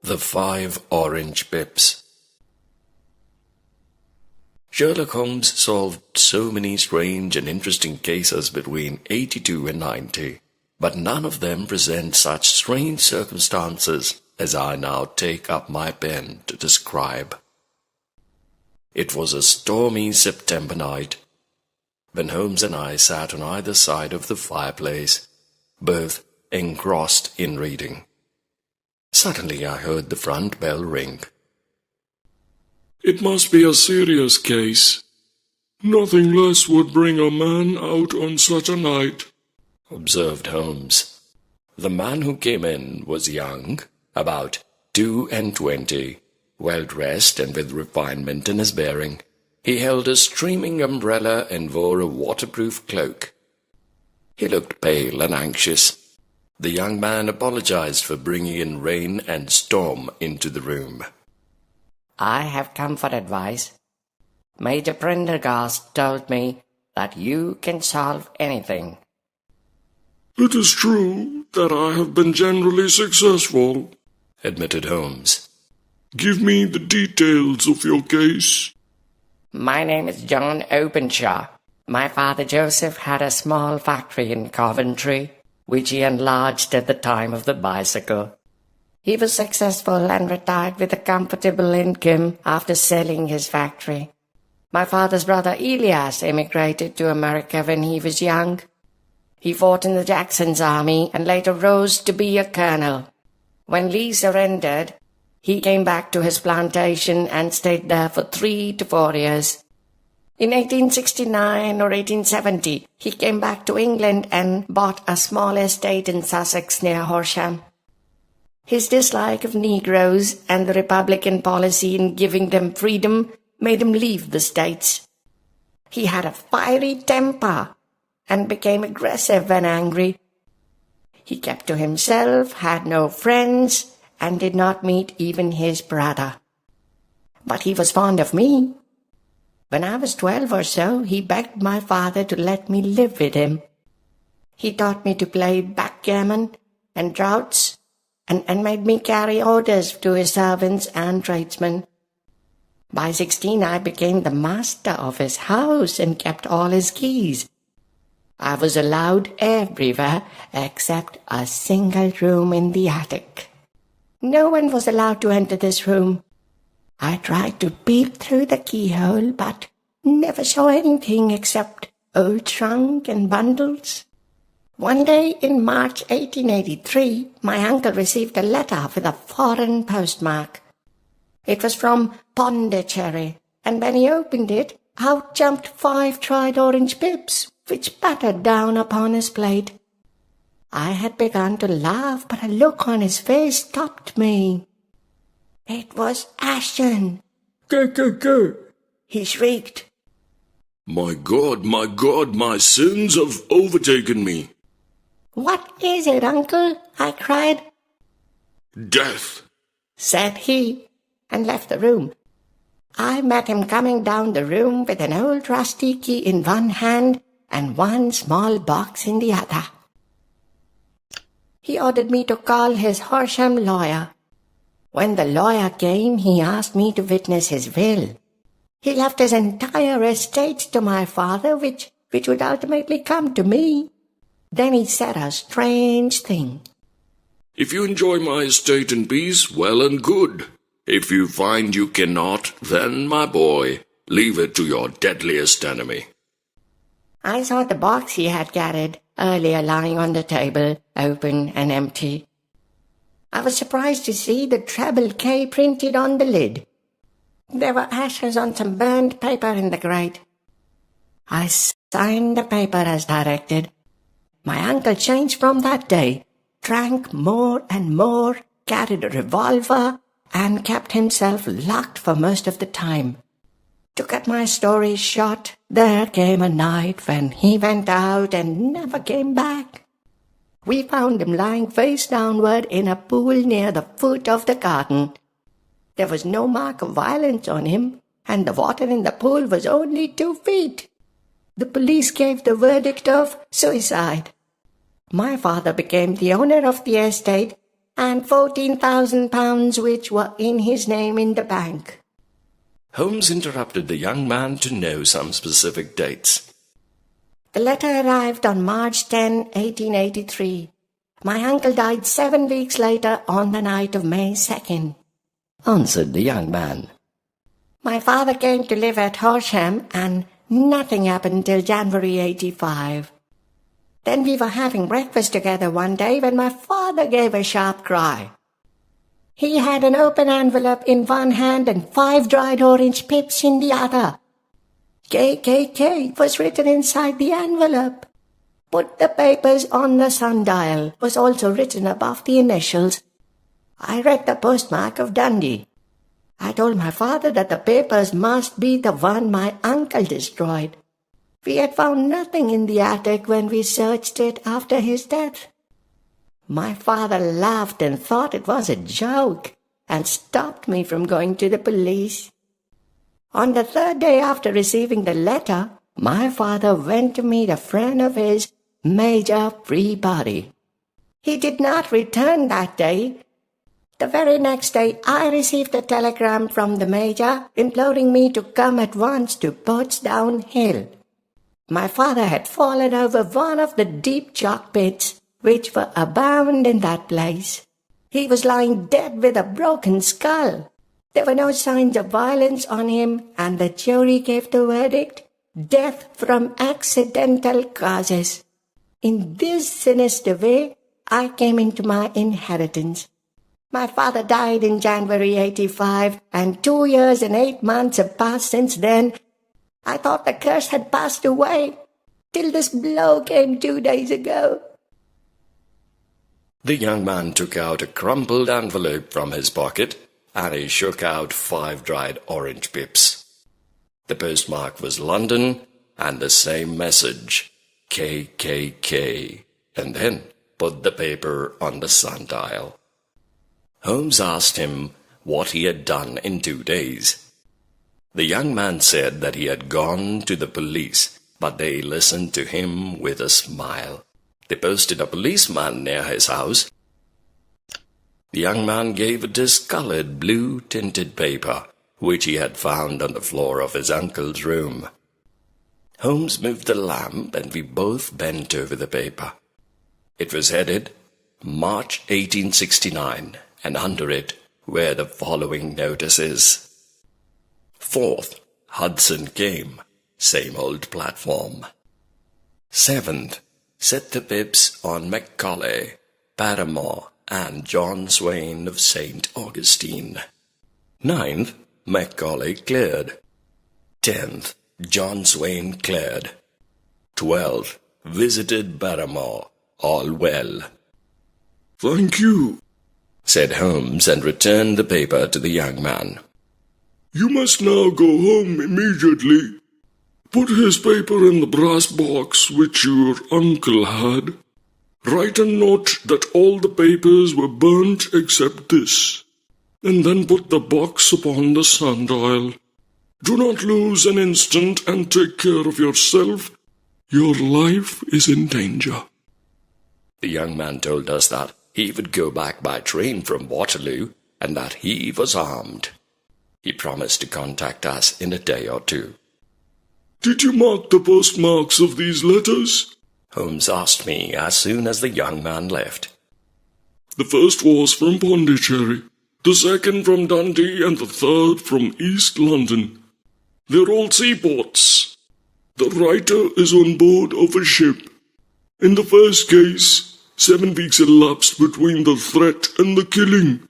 The 5 Orange Pips. Sherlock Holmes solved so many strange and interesting cases between 82 and 90, but none of them present such strange circumstances as I now take up my pen to describe. It was a stormy September night, when Holmes and I sat on either side of the fireplace, both engrossed in reading. Suddenly I heard the front bell ring. "It must be a serious case. Nothing less would bring a man out on such a night," observed Holmes. The man who came in was young, about 22, well-dressed and with refinement in his bearing. He held a streaming umbrella and wore a waterproof cloak. He looked pale and anxious. The young man apologized for bringing in rain and storm into the room. "I have come for advice. Major Prendergast told me that you can solve anything." "It is true that I have been generally successful," admitted Holmes. "Give me the details of your case." "My name is John Openshaw. My father Joseph had a small factory in Coventry, which he enlarged at the time of the bicycle. He was successful and retired with a comfortable income after selling his factory. My father's brother Elias emigrated to America when he was young. He fought in the Jackson's army and later rose to be a colonel. When Lee surrendered, he came back to his plantation and stayed there for 3 to 4 years. In 1869 or 1870, he came back to England and bought a small estate in Sussex near Horsham. His dislike of Negroes and the Republican policy in giving them freedom made him leave the States. He had a fiery temper and became aggressive when angry. He kept to himself, had no friends, and did not meet even his brother. But he was fond of me. When I was 12 or so, he begged my father to let me live with him. He taught me to play backgammon and draughts, and made me carry orders to his servants and tradesmen. By 16, I became the master of his house and kept all his keys. I was allowed everywhere except a single room in the attic. No one was allowed to enter this room. I tried to peep through the keyhole, but never saw anything except old trunk and bundles. One day in March 1883, my uncle received a letter with a foreign postmark. It was from Pondicherry, and when he opened it, out jumped 5 dried orange pips, which pattered down upon his plate. I had begun to laugh, but a look on his face stopped me. It was Ashton. Go, He shrieked. my God, my sins have overtaken me." "What is it, uncle?" I cried. "Death." Said he, and left the room. I met him coming down the room with an old rusty key in one hand and one small box in the other. He ordered me to call his Horsham lawyer. When the lawyer came, he asked me to witness his will. He left his entire estate to my father, which would ultimately come to me. Then he said a strange thing. "If you enjoy my estate in peace, well and good. If you find you cannot, then, my boy, leave it to your deadliest enemy." I saw the box he had carried earlier lying on the table, open and empty. I was surprised to see the treble K printed on the lid. There were ashes on some burned paper in the grate. I signed the paper as directed. My uncle changed from that day, drank more and more, carried a revolver, and kept himself locked for most of the time. To cut my story short, there came a night when he went out and never came back. We found him lying face downward in a pool near the foot of the garden. There was no mark of violence on him, and the water in the pool was only 2 feet. The police gave the verdict of suicide. My father became the owner of the estate and £14,000 which were in his name in the bank. Holmes interrupted the young man to know some specific dates. The letter arrived on March 10, 1883. My uncle died 7 weeks later on the night of May 2nd, answered the young man. My father came to live at Horsham, and nothing happened till January 85. Then we were having breakfast together one day when my father gave a sharp cry. He had an open envelope in one hand and 5 dried orange pips in the other. KKK was written inside the envelope. Put the papers on the sundial was also written above the initials. I read the postmark of Dundee. I told my father that the papers must be the one my uncle destroyed. We had found nothing in the attic when we searched it after his death. My father laughed and thought it was a joke and stopped me from going to the police. On the 3rd day after receiving the letter, my father went to meet a friend of his, Major Freebody. He did not return that day. The very next day, I received a telegram from the Major imploring me to come at once to Portsdown Hill. My father had fallen over one of the deep chalk pits which were abound in that place. He was lying dead with a broken skull. There were no signs of violence on him, and the jury gave the verdict, death from accidental causes. In this sinister way, I came into my inheritance. My father died in January 85, and 2 years and 8 months have passed since then. I thought the curse had passed away, till this blow came 2 days ago. The young man took out a crumpled envelope from his pocket, and he shook out 5 dried orange pips. The postmark was London, and the same message, KKK, and then put the paper on the sundial. Holmes asked him what he had done in 2 days. The young man said that he had gone to the police, but they listened to him with a smile. They posted a policeman near his house. The young man gave a discolored blue-tinted paper, which he had found on the floor of his uncle's room. Holmes moved the lamp, and we both bent over the paper. It was headed March 1869, and under it were the following notices. 4th, Hudson came, same old platform. 7th, set the pips on Macaulay, Paramore, and John Swain of St. Augustine. 9th, Macaulay cleared. 10th, John Swain cleared. 12th, visited Paramore, all well. Thank you, said Holmes, and returned the paper to the young man. You must now go home immediately. Put his paper in the brass box which your uncle had. Write a note that all the papers were burnt except this, and then put the box upon the sundial. Do not lose an instant, and take care of yourself. Your life is in danger. The young man told us that he would go back by train from Waterloo, and that he was armed. He promised to contact us in a day or 2. Did you mark the postmarks of these letters? Holmes asked me as soon as the young man left. The first was from Pondicherry, the second from Dundee, and the third from East London. They're all seaports. The writer is on board of a ship. In the first case, 7 weeks elapsed between the threat and the killing.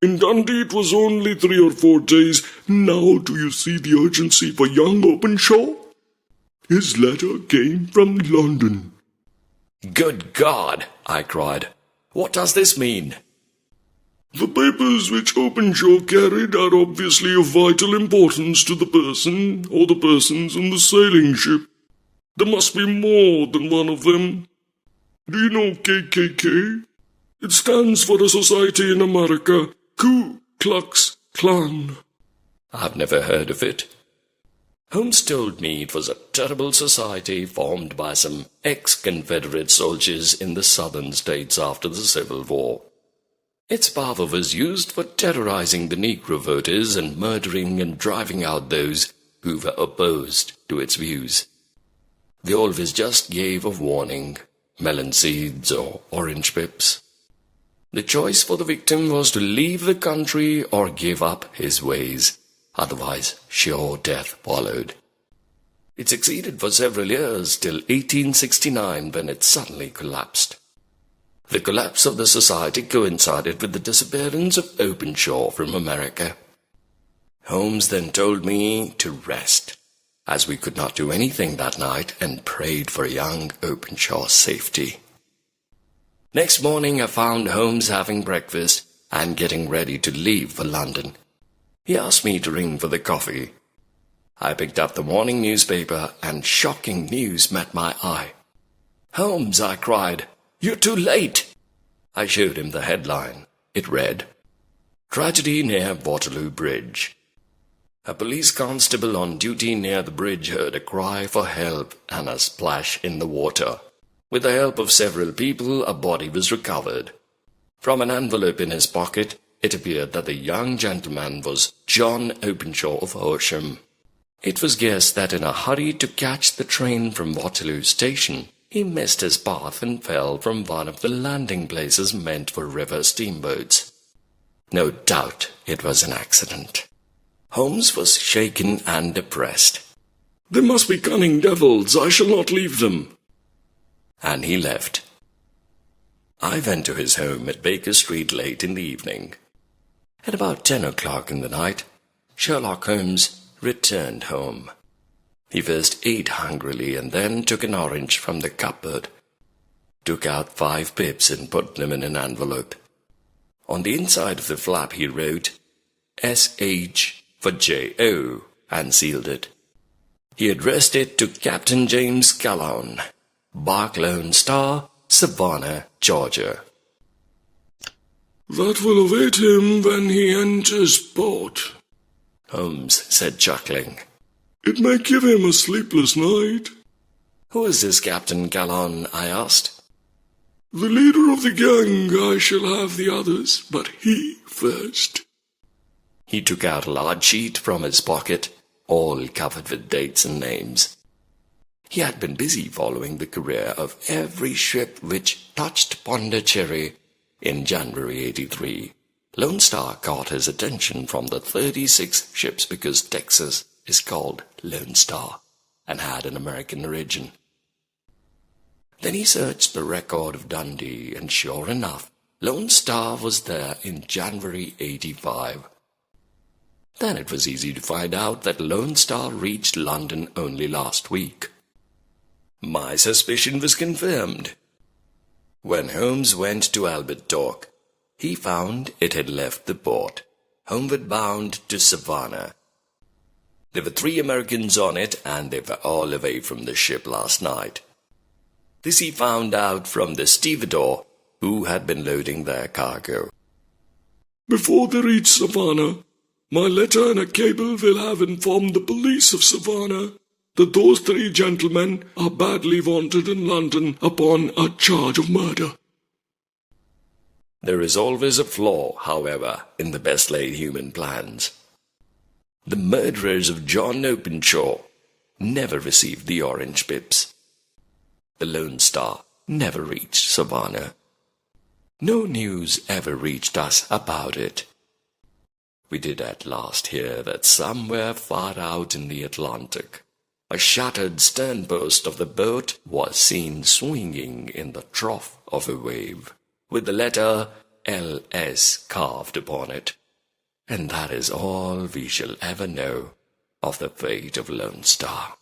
In Dundee it was only 3 or 4 days. Now do you see the urgency for young Openshaw? His letter came from London. Good God, I cried. What does this mean? The papers which Openshaw carried are obviously of vital importance to the person or the persons in the sailing ship. There must be more than one of them. Do you know KKK? It stands for a society in America, Ku Klux Klan. I've never heard of it. Holmes told me it was a terrible society formed by some ex-Confederate soldiers in the southern states after the Civil War. Its power was used for terrorizing the Negro voters and murdering and driving out those who were opposed to its views. They always just gave a warning, melon seeds or orange pips. The choice for the victim was to leave the country or give up his ways, otherwise sure death followed. It succeeded for several years till 1869 when it suddenly collapsed. The collapse of the society coincided with the disappearance of Openshaw from America. Holmes then told me to rest, as we could not do anything that night, and prayed for young Openshaw's safety. Next morning I found Holmes having breakfast and getting ready to leave for London. He asked me to ring for the coffee. I picked up the morning newspaper and shocking news met my eye. "Holmes," I cried, "you're too late." I showed him the headline. It read, "Tragedy near Waterloo Bridge." A police constable on duty near the bridge heard a cry for help and a splash in the water. With the help of several people, a body was recovered. From an envelope in his pocket, it appeared that the young gentleman was John Openshaw of Horsham. It was guessed that in a hurry to catch the train from Waterloo Station, he missed his path and fell from one of the landing places meant for river steamboats. No doubt it was an accident. Holmes was shaken and depressed. "They must be cunning devils. I shall not leave them." And he left. I went to his home at Baker Street late in the evening. At about 10 o'clock in the night, Sherlock Holmes returned home. He first ate hungrily and then took an orange from the cupboard, took out 5 pips and put them in an envelope. On the inside of the flap he wrote, "S.H. for J.O., and sealed it. He addressed it to Captain James Calhoun, Bark Lone Star, Savannah, Georgia. "That will await him when he enters port," Holmes said, chuckling. "It may give him a sleepless night." "Who is this Captain Calhoun?" I asked. "The leader of the gang. I shall have the others, but he first." He took out a large sheet from his pocket, all covered with dates and names. He had been busy following the career of every ship which touched Pondicherry in January 83. Lone Star caught his attention from the 36 ships because Texas is called Lone Star and had an American origin. Then he searched the record of Dundee, and sure enough, Lone Star was there in January 85. Then it was easy to find out that Lone Star reached London only last week. My suspicion was confirmed. When Holmes went to Albert Dock, he found it had left the port, homeward bound to Savannah. There were 3 Americans on it, and they were all away from the ship last night. This he found out from the stevedore, who had been loading their cargo. "Before they reach Savannah, my letter and a cable will have informed the police of Savannah that those 3 gentlemen are badly wanted in London upon a charge of murder." There is always a flaw, however, in the best-laid human plans. The murderers of John Openshaw never received the orange pips. The Lone Star never reached Savannah. No news ever reached us about it. We did at last hear that somewhere far out in the Atlantic, a shattered sternpost of the boat was seen swinging in the trough of a wave, with the letter L.S. carved upon it. And that is all we shall ever know of the fate of Lone Star.